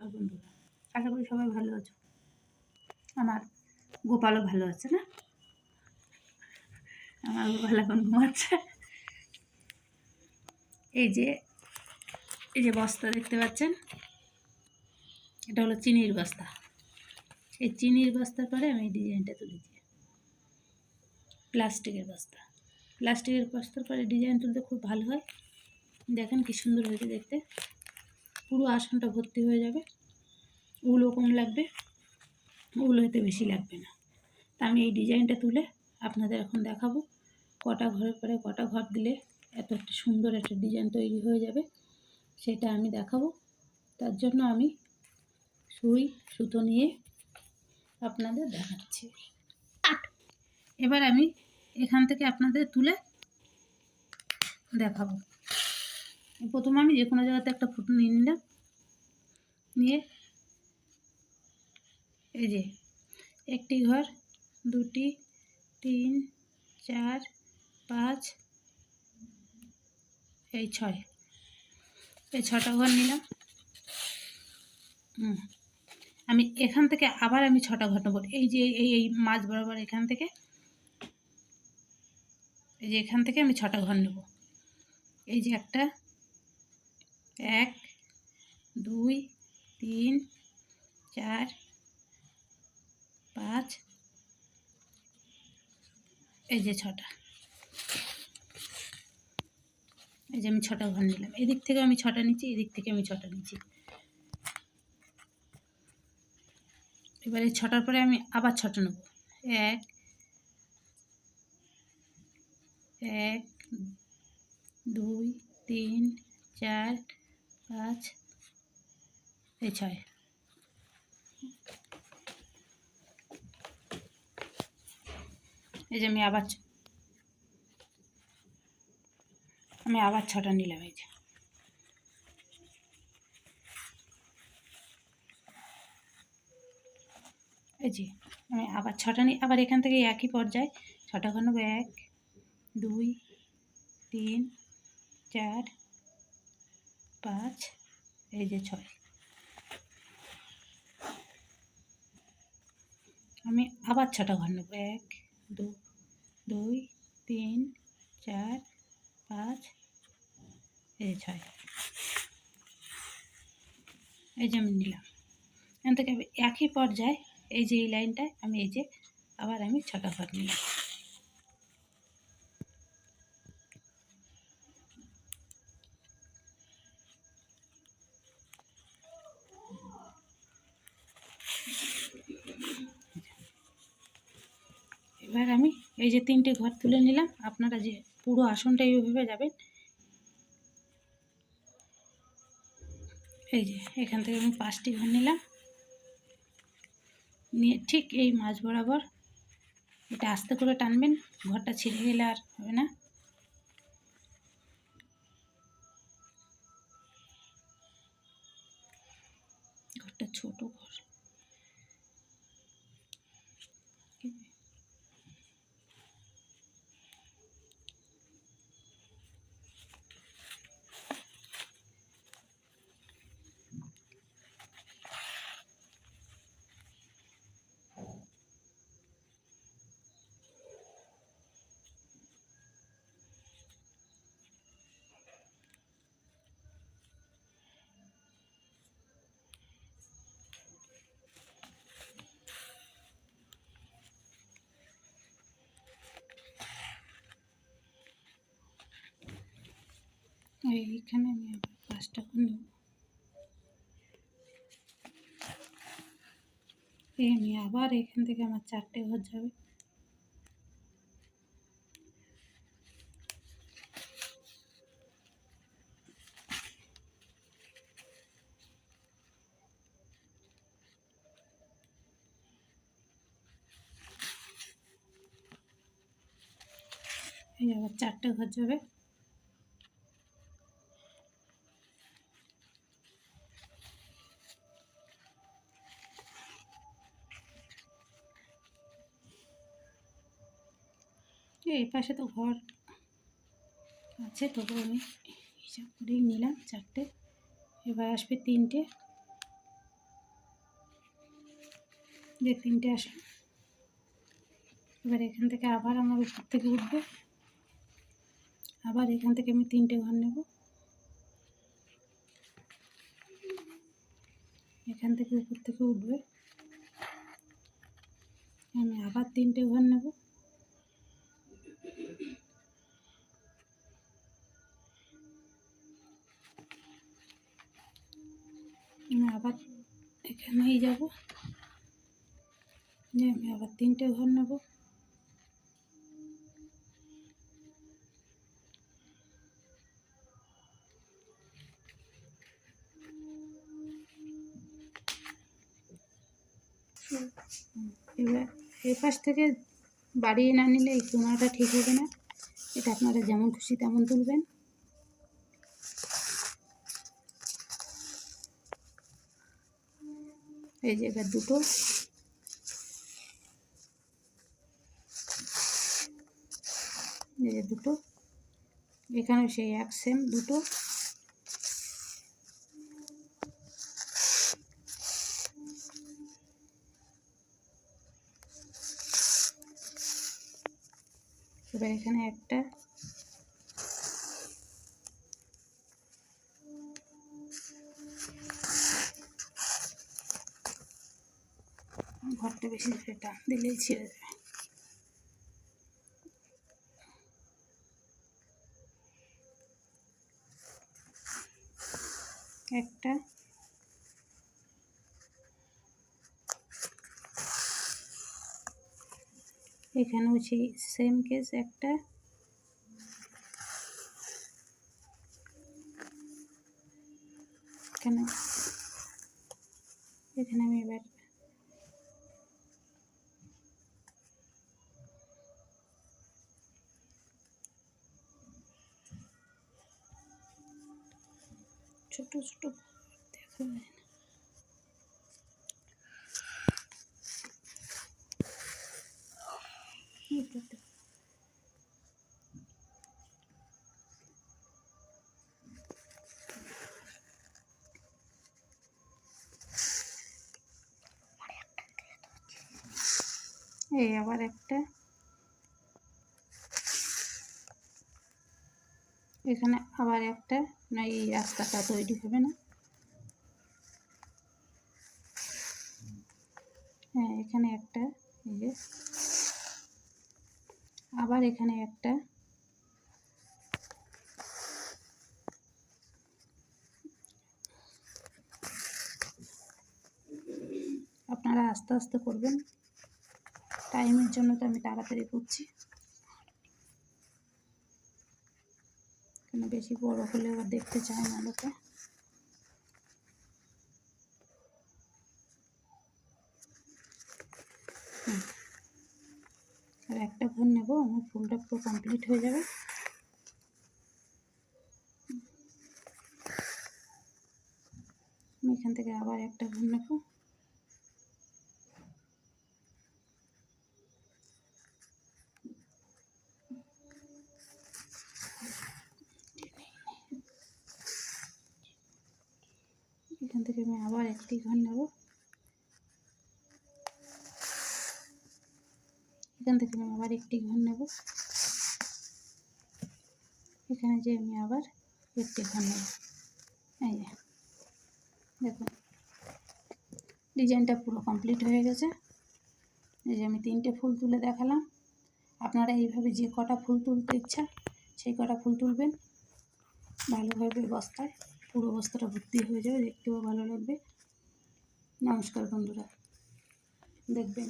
নমস্কার বন্ধুরা, আশা করি সবাই ভালো আছো। আমার গোপালও ভালো আছে না? আমার গোপাল এখন ঘুমাচ্ছে। এই যে বস্তা দেখতে পাচ্ছেন, এটা হলো চিনির বস্তা। এই চিনির বস্তার পরে আমি এই ডিজাইনটা তুলেছি। প্লাস্টিকের বস্তার পরে ডিজাইন তুলতে খুব ভালো হয়। দেখেন কি সুন্দর হয়েছে দেখতে। পুরো আসনটা ভর্তি হয়ে যাবে। উলও কম লাগবে, উল হতে বেশি লাগবে না। তা আমি এই ডিজাইনটা তুলে আপনাদের এখন দেখাবো। কটা ঘরের পরে কটা ঘর দিলে এত একটা সুন্দর একটা ডিজাইন তৈরি হয়ে যাবে সেটা আমি দেখাবো। তার জন্য আমি সুতো নিয়ে আপনাদের দেখাচ্ছি। এবার আমি এখান থেকে আপনাদের তুলে দেখাবো। প্রথমে আমি যে কোনো জায়গাতে একটা ফুটো নিয়ে নিলাম, নিয়ে এই যে একটি ঘর, দুটি, 3, 4, 5, এই 6, এই 6টা ঘর নিলাম। আমি এখান থেকে আবার আমি 6টা ঘর নেব। এই যে এই মাঝ বরাবর এখান থেকে, এই যে এখান থেকে আমি 6টা ঘর নেব। এই যে 1, 2, 3, 4, 5, এই যে 6টা। এই যে আমি 6টা ঘর নিলাম। এদিক থেকে আমি 6টা নিচ্ছি, এদিক থেকে আমি 6টা নিচ্ছি। এবার এই 6টার পরে আমি আবার 6টা নেব। 1, 2, 3, 4, 5, এই 6। এই যে আমি আবার 6টা নিলাম। এই যে আমি আবার 6টা নিই। আবার এখান থেকে একই পর্যায়ে 6টা ঘর নেব। 1, 2, 3, 4, 5, এই যে 6। আমি আবার 6টা ঘর নেব। 1, 2, 3, 4, 5, এই 6। এই যে আমি নিলাম। এখান থেকে একই পর্যায়ে এই যে এই লাইনটায় আমি এই যে আবার আমি 6টা ঘর নিলাম। এবার আমি এই যে 3টে ঘর তুলে নিলাম। আপনারা যে পুরো আসনটা এইভাবে যাবেন। এই যে এখান থেকে আমি 5টি ঘর নিলাম, নিয়ে ঠিক এই মাঝ বরাবর এটা আস্তে করে টানবেন, ঘরটা ছিঁড়ে গেলে আর হবে না। ঘরটা ছোট ঘর। এইখানে আমি আবার 5টা ঘর নেব। এই আমি আবার এখান থেকে আমার 4টে ঘর যাবে। এই আবার 4টে ঘর যাবে। এই পাশে তো ঘর আছে, তবু আমি হিসাব করেই নিলাম 4টে। এবার আসবে 3টে। যে 3টে আসন। এবার এখান থেকে আবার আমার উপর থেকে উঠবে, আবার এখান থেকে আমি 3টে ঘর নেব, এখান থেকে উপর থেকে উঠবে, আমি আবার 3টে ঘর নেব, আমি আবার এখানেই যাব, যে আমি আবার 3টে ঘর নেব, এবার এই পাশ থেকে বাড়িয়ে না নিলে এই কোণাটা ঠিক হবে না। এটা আপনারা যেমন খুশি তেমন তুলবেন। এই যে এবার দুটো, এই যে দুটো, এখানেও সেই এক সেম দুটো, এবার এখানে একটা, ঘরটা বেশি ধরে টান দিলেই ছিঁড়ে যাবে, একটা, এখানেও সেই সেম কেস একটা, এখানে এখানে আমি এবার ছোট ছোট দেখা যায় না, এই আবার একটা, এখানে আবার একটা, না এই রাস্তাটা তৈরি হবে না, হ্যাঁ এখানে একটা, এই যে আবার এখানে একটা, আপনারা আস্তে আস্তে করবেন, টাইমের জন্য তো আমি তাড়াতাড়ি করছি, কেন বেশি বড় হলে আবার দেখতে চায় না লোকে। আর একটা ঘর নেব, আমার ফুলটা পুরো কমপ্লিট হয়ে যাবে। আমি এখান থেকে আবার একটা ঘর নেব, এখান থেকে আমি আবার একটি ঘর নেব, এখান থেকে আমি আবার একটি ঘর নেব, এখানে যে আমি আবার একটি ঘর নেব। এই যে দেখুন ডিজাইনটা পুরো কমপ্লিট হয়ে গেছে। এই যে আমি 3টে ফুল তুলে দেখালাম, আপনারা এইভাবে যে কটা ফুল তুলতে ইচ্ছা সেই কটা ফুল তুলবেন, ভালোভাবে বস্তায় পুরো বস্তাটা ভর্তি হয়ে যাবে, দেখতেও ভালো লাগবে। নমস্কার বন্ধুরা, দেখবেন।